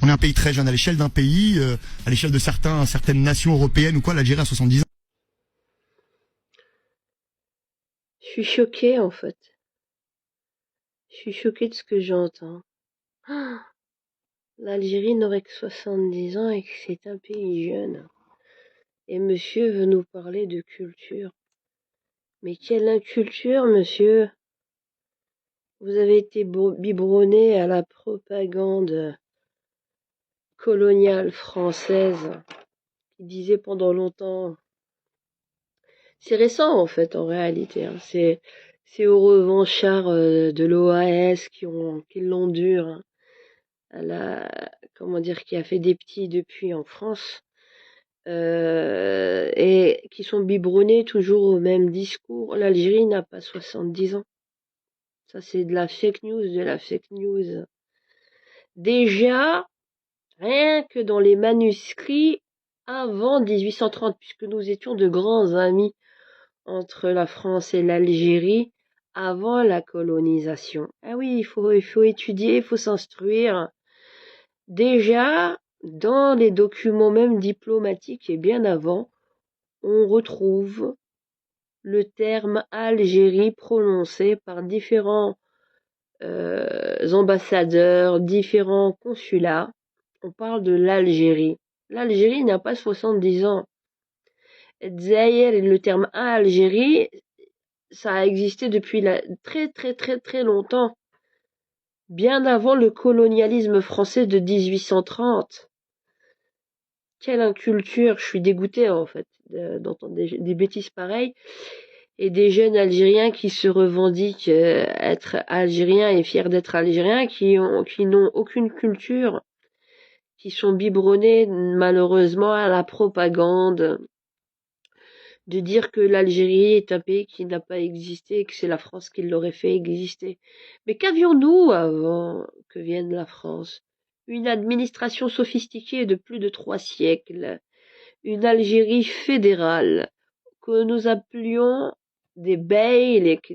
On est un pays très jeune à l'échelle d'un pays, à l'échelle de certaines nations européennes ou quoi, l'Algérie a 70 ans. Je suis choquée en fait. Je suis choquée de ce que j'entends. Ah, l'Algérie n'aurait que 70 ans et que c'est un pays jeune. Et monsieur veut nous parler de culture. Mais quelle inculture, monsieur? Vous avez été biberonné à la propagande coloniale française qui disait pendant longtemps. C'est récent en fait en réalité. Hein. C'est aux revanchards de l'OAS qui l'ont dur. Hein. À la comment dire qui a fait des petits depuis en France. Et qui sont biberonnés toujours au même discours. L'Algérie n'a pas 70 ans. Ça, c'est de la fake news, de la fake news. Déjà, rien que dans les manuscrits avant 1830, puisque nous étions de grands amis entre la France et l'Algérie avant la colonisation. Ah oui, il faut étudier, il faut s'instruire. Déjà, dans les documents même diplomatiques et bien avant, on retrouve le terme Algérie prononcé par différents ambassadeurs, différents consulats. On parle de l'Algérie. L'Algérie n'a pas 70 ans. D'ailleurs, le terme Algérie, ça a existé depuis très très très très longtemps. Bien avant le colonialisme français de 1830. Quelle inculture, je suis dégoûtée en fait d'entendre des bêtises pareilles. Et des jeunes Algériens qui se revendiquent être Algériens et fiers d'être Algériens, qui n'ont aucune culture, qui sont biberonnés malheureusement à la propagande de dire que l'Algérie est un pays qui n'a pas existé et que c'est la France qui l'aurait fait exister. Mais qu'avions-nous avant que vienne la France? Une administration sophistiquée de plus de 3 siècles, une Algérie fédérale que nous appelions des beyliks,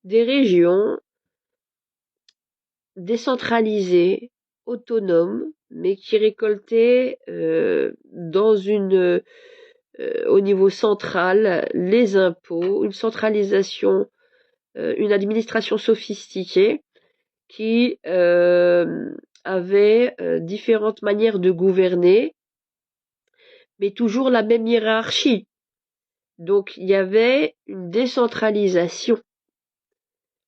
des régions décentralisées, autonomes, mais qui récoltaient au niveau central les impôts, une centralisation, une administration sophistiquée qui avait différentes manières de gouverner, mais toujours la même hiérarchie. Donc il y avait une décentralisation.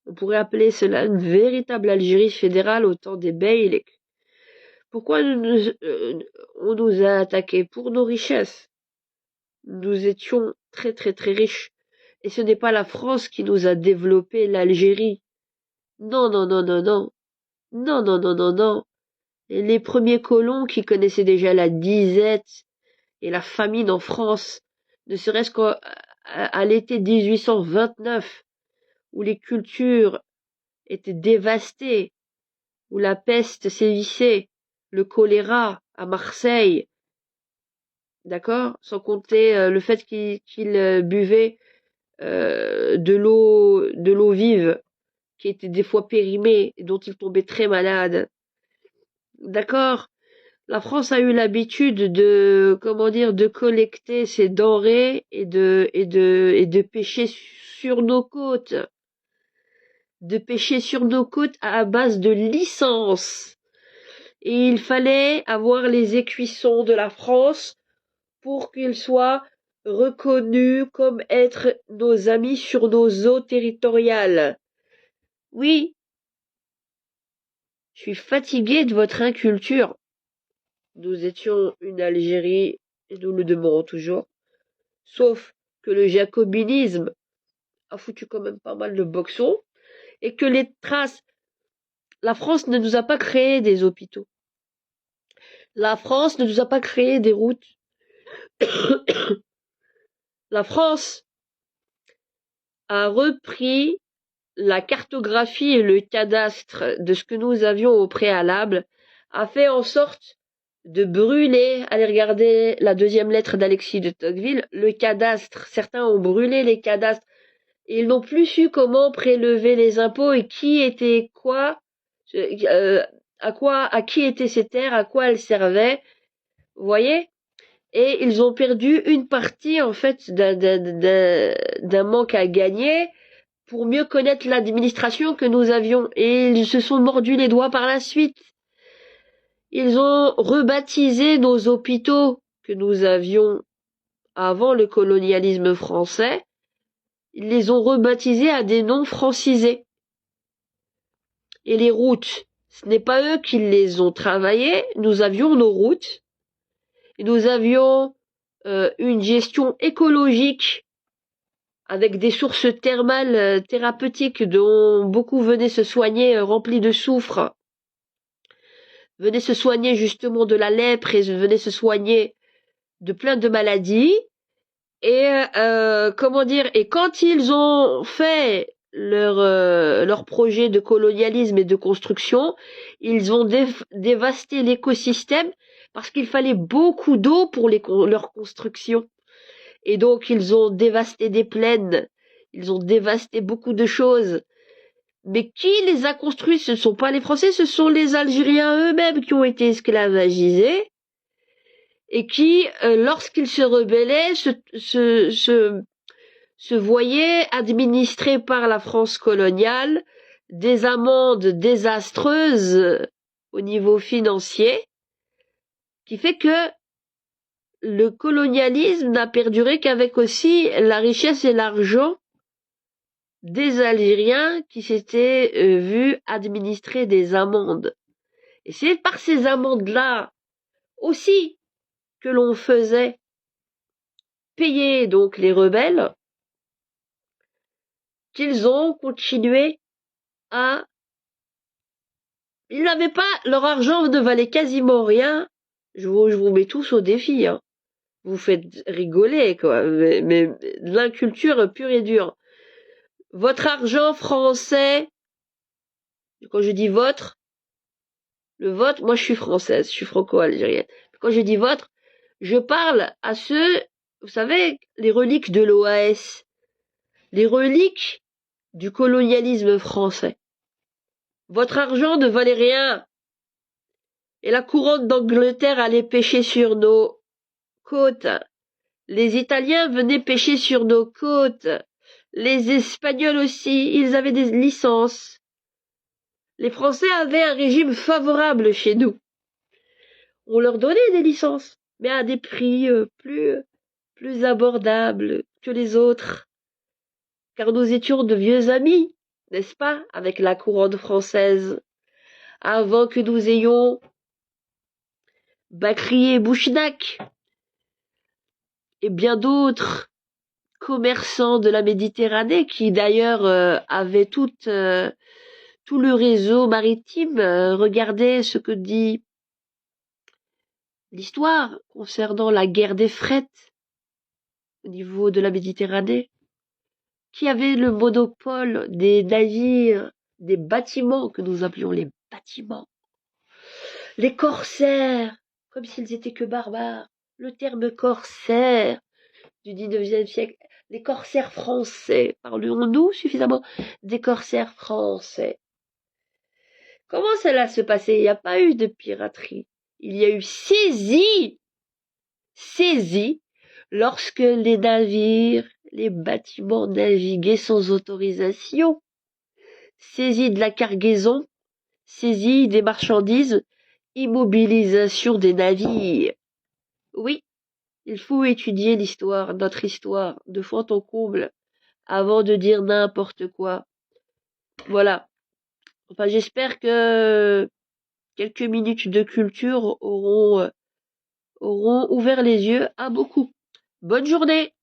On pourrait appeler cela une véritable Algérie fédérale au temps des beyliks. Pourquoi on nous a attaqués? Pour nos richesses. Nous étions très très très riches. Et ce n'est pas la France qui nous a développé l'Algérie. Non, non, non, non, non. Non, non, non, non, non. Et les premiers colons qui connaissaient déjà la disette et la famine en France, ne serait-ce qu'à l'été 1829, où les cultures étaient dévastées, où la peste sévissait, le choléra à Marseille, d'accord, sans compter le fait qu'ils buvaient de l'eau vive, qui était des fois périmée, et dont ils tombaient très malades, d'accord. La France a eu l'habitude de collecter ces denrées et de pêcher sur nos côtes. De pêcher sur nos côtes à base de licences. Et il fallait avoir les écuissons de la France pour qu'ils soient reconnus comme être nos amis sur nos eaux territoriales. Oui, je suis fatiguée de votre inculture. Nous étions une Algérie, et nous le demeurons toujours, sauf que le jacobinisme a foutu quand même pas mal de boxons, et que la France ne nous a pas créé des hôpitaux. La France ne nous a pas créé des routes. La France a repris la cartographie et le cadastre de ce que nous avions au préalable, a fait en sorte de brûler, allez regarder la deuxième lettre d'Alexis de Tocqueville, le cadastre. Certains ont brûlé les cadastres. Ils n'ont plus su comment prélever les impôts et qui était quoi à qui étaient ces terres, à quoi elles servaient, vous voyez? Et ils ont perdu une partie, en fait, d'un manque à gagner pour mieux connaître l'administration que nous avions. Et ils se sont mordus les doigts par la suite. Ils ont rebaptisé nos hôpitaux que nous avions avant le colonialisme français. Ils les ont rebaptisés à des noms francisés. Et les routes, ce n'est pas eux qui les ont travaillées. Nous avions nos routes. Et nous avions une gestion écologique avec des sources thermales thérapeutiques dont beaucoup venaient se soigner remplis de soufre, venaient se soigner justement de la lèpre et venaient se soigner de plein de maladies. Et comment dire, et quand ils ont fait leur projet de colonialisme et de construction, ils ont dévasté l'écosystème parce qu'il fallait beaucoup d'eau pour leur construction. Et donc, ils ont dévasté des plaines, ils ont dévasté beaucoup de choses. Mais qui les a construits? Ce ne sont pas les Français, ce sont les Algériens eux-mêmes qui ont été esclavagisés et qui, lorsqu'ils se rebellaient, se voyaient administrer par la France coloniale des amendes désastreuses au niveau financier, qui fait que le colonialisme n'a perduré qu'avec aussi la richesse et l'argent des Algériens qui s'étaient vus administrer des amendes. Et c'est par ces amendes-là aussi que l'on faisait payer donc les rebelles qu'ils ont continué à... Ils n'avaient pas... Leur argent ne valait quasiment rien. Je vous mets tous au défi, hein. Vous faites rigoler, quoi. Mais de l'inculture pure et dure. Votre argent français, quand je dis votre, le vote, moi je suis française, je suis franco-algérienne. Quand je dis votre, je parle à ceux, vous savez, les reliques de l'OAS, les reliques du colonialisme français. Votre argent ne valait rien. Et la couronne d'Angleterre allait pêcher sur nos côtes. Les Italiens venaient pêcher sur nos côtes. Les Espagnols aussi, ils avaient des licences. Les Français avaient un régime favorable chez nous. On leur donnait des licences, mais à des prix plus abordables que les autres. Car nous étions de vieux amis, n'est-ce pas, avec la couronne française, avant que nous ayons Bakri et Bouchnak, et bien d'autres commerçants de la Méditerranée qui d'ailleurs avaient tout le réseau maritime. Regardez ce que dit l'histoire concernant la guerre des frettes au niveau de la Méditerranée, qui avait le monopole des navires, des bâtiments que nous appelions les bâtiments, les corsaires, comme s'ils étaient que barbares. Le terme corsaire du 19e siècle, les corsaires français, parlons-nous suffisamment des corsaires français. Comment cela se passait? Il n'y a pas eu de piraterie. Il y a eu saisie lorsque les navires, les bâtiments naviguaient sans autorisation, saisie de la cargaison, saisie des marchandises, immobilisation des navires. Oui, il faut étudier l'histoire, notre histoire, de fond en comble, avant de dire n'importe quoi. Voilà. Enfin, j'espère que quelques minutes de culture auront ouvert les yeux à beaucoup. Bonne journée!